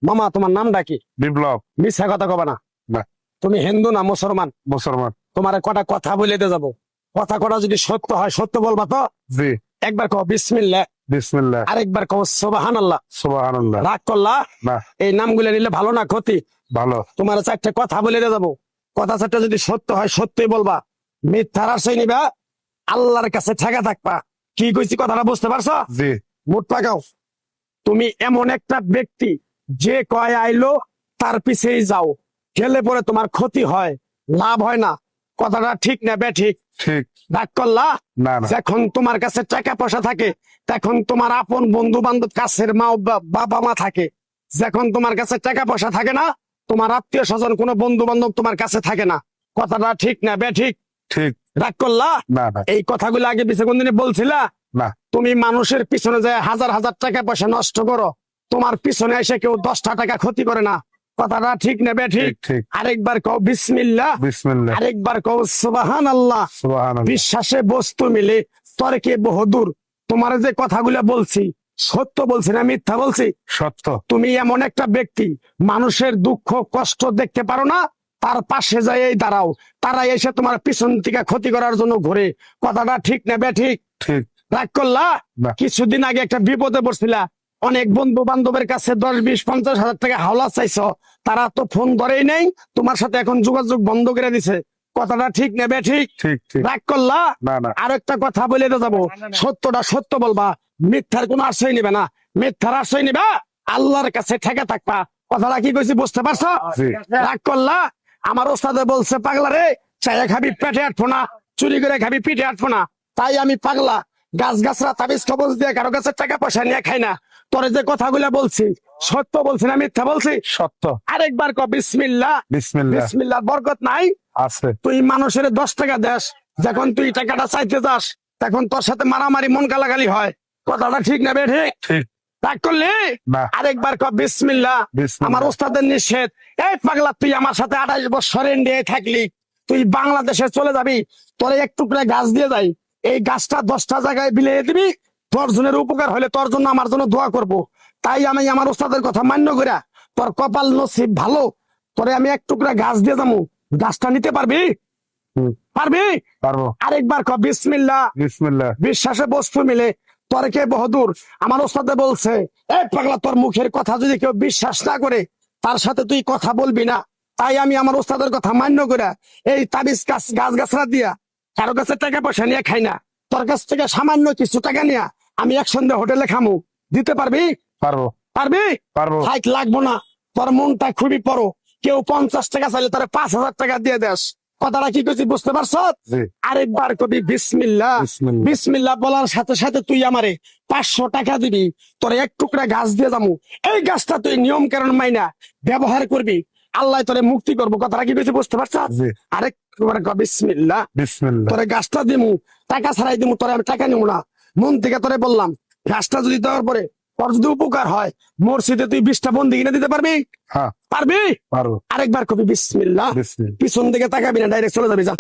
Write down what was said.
মামা তোমার নামটা কি? বিপ্লব। মিথ্যা কথা কবা না। না। তুমি হিন্দু না মুসলমান? মুসলমান। তোমার কটা কথা বলে দিয়ে যাবো, কথা কটা যদি সত্য হয় সত্য বলবা তো? জি। একবার কও বিসমিল্লাহ, বিসমিল্লাহ, আরেকবার কও সুবহানাল্লাহ। সুবহানাল্লাহ। রাগ করলা? না, এই নামগুলো নিলে ভালো না ক্ষতি? ভালো। তোমার চারটে কথা বলে দিয়ে যাবো, কথা চারটা যদি সত্য হয় সত্যই বলবা, মিথ্যার আশ্রয় নিবা, আল্লাহর কাছে ঠেকা থাকবা। কি কইছি কথাটা বুঝতে পারছো? জি। মুখ পাকাও। তুমি এমন একটা ব্যক্তি যে কয় আইলো তার পিছেই যাও, গেলে পরে তোমার ক্ষতি হয়, লাভ হয় না। কথাটা ঠিক না বে ঠিক? ঠিক। রাগ করলা? না না। যখন তোমার কাছে টাকা পয়সা থাকে তখন তোমার আপন বন্ধু বান্ধব, কাছের মা বাবা মা থাকে। যখন তোমার কাছে টাকা পয়সা থাকে না, তোমার আত্মীয় স্বজন কোনো বন্ধু বান্ধব তোমার কাছে থাকে না। কথাটা ঠিক না বে ঠিক? ঠিক। রাগ করলা? না না। এই কথাগুলো আগে পিছে কোনদিন বলছিলা? না। তুমি মানুষের পিছনে যায় হাজার হাজার টাকা পয়সা নষ্ট করো, তোমার পিছনে এসে কেউ 10টা টাকা ক্ষতি করে না। কথাটা ঠিক নেবে ঠিক? ঠিক ঠিক। আরেকবার কও বিসমিল্লাহ, বিসমিল্লাহ, আরেকবার কও সুবহানাল্লাহ। সুবহানাল্লাহ। বিশ্বাসে বস্তু মিলে তর্কে বহুদূর। তোমার যে কথাগুলো বলছি সত্য বলছি না মিথ্যা বলছি? সত্য। তুমি এমন একটা ব্যক্তি, মানুষের দুঃখ কষ্ট দেখতে পারো না, তার পাশে যাই দাঁড়াও, তারা এসে তোমার পিছন থেকে ক্ষতি করার জন্য ঘুরে। কথাটা ঠিক নেবে ঠিক? ঠিক। রাগ করলা? না। কিছুদিন আগে একটা বিপদে পড়ছিলা, অনেক বন্ধু বান্ধবের কাছে 10, 20, 50 হাজার টাকা হাওলা চাইছো, তারা তো ফোন ধরেই নেই, তোমার সাথে এখন যোগাযোগ বন্ধ করে দিছে। কথাটা ঠিক নেবে ঠিক? ঠিক ঠিক। রাগ করলা? না না। আর একটা কথা বলে দিয়ে যাবো, সত্যটা সত্য বলবা, মিথ্যার কোনো আশ্রয় নিবে না। মিথ্যার আশ্রয় নিবা, আল্লাহর কাছে ঠেকে থাকবা। কথাটা কি কইছি বুঝতে পারছো? জি। রাগ করলা? আমার ওস্তাদে বলছে পাগলা রে, চাইয়া খাবি পেটে আটবো না, চুরি করে খাবি পিঠে আটবো না। তাই আমি পাগলা, গাছ গাছরা তাবিজ কবজ দিয়ে কারো কাছে টাকা পয়সা নিয়ে খাই না। তোরে যে কথাগুলা বলছি সত্য বলছি না মিথ্যা বলছি? সত্য। আরেকবার ক বিসমিল্লাহ। বিসমিল্লাহ। বিসমিল্লাহ বরকত নাই? আছে। তুই মানুষের 10 টাকা দেস, যখন তুই টাকাটা চাইতে যাস তখন তোর সাথে মারামারি মন গালাগালি হয়। কথাটা ঠিক না বে ঠিক? ঠিক। রাগ করলি? না। আরেকবার ক বিসমিল্লাহ। বিসমিল্লাহ। আমার ওস্তাদের নিষেধ। এই পাগলা, তুই আমার সাথে 28 বছর ইন্ডিয়ায় থাকলি, তুই বাংলাদেশে চলে যাবি, তোরে এক টুকরা গাছ দিয়ে যাই, এই গাছটা 10টা জায়গায় বিলিয়ে দিবি, তোর জনের উপকার হলে তোর জন্য আমার জন্য দোয়া করব। তাই আমি আমার ওস্তাদের কথা মান্য কইরা, তোর কপাল নসিব ভালো, তোরে আমি এক টুকরা গাছ দিয়ে যাবো, গাছটা নিতে পারবি? হুম। পারবি? পারবো। আরেকবার ক বিসমিল্লাহ। বিসমিল্লাহ। বিশ্বাসে বস্তু মিলে তর্কে বহুদূর। আমার ওস্তাদে বলছে, এই পাগলা, তোর মুখের কথা যদি কেউ বিশ্বাস না করে তার সাথে তুই কথা বলবি না। তাই আমি আমার ওস্তাদের কথা মান্য করে এই তাবিজ গাছ গাছরা দিয়া কারো কাছে টাকা পয়সা নিয়ে খাই না, তোর কাছ থেকে সামান্য কিছু টাকা নিয়ে আমি একসঙ্গে হোটেলে খামু। দিতে পারবি? পারবো। পারবি? পারবো। হাইট লাগবো না, তোর মনটা খুবই বড়। কেউ 50 টাকা চাইলে তার 5,000 টাকা দিয়ে দেস। কথাটা কি কইছি বুঝতে পারছ? জি। আরেকবার কবি বিসমিল্লাহ। বিসমিল্লাহ। বিসমিল্লাহ বলার সাথে সাথে তুই আমারে 500 টাকা দিবি, তোর এক টুকরা গাছ দিয়ে যাবো। এই গাছটা তুই নিয়ম কারণ মাইনা ব্যবহার করবি, আল্লাহ তোরে মুক্তি করবো। কথাটা কি কইছি বুঝতে পারছ? জি। আরেকবার ক বিসমিল্লাহ। বিসমিল্লাহ। তোরে গাছটা দিমু, টাকা ছাড়াই দিমু, তোরে আমি টাকা নিবো না, মন থেকে তোরে বললাম। গাছটা যদি দেওয়ার পরে তোর যদি উপকার হয়, মসজিদে তুই 20টা বন্দি কিনে দিতে পারবি? হ্যাঁ পারবি? পারবো। আরেকবার কবি বিসমিল্লাহ। বিসমিল্লাহ। পিছন দিকে তাকাবি না, ডাইরেক্ট চলে যাবি, যা।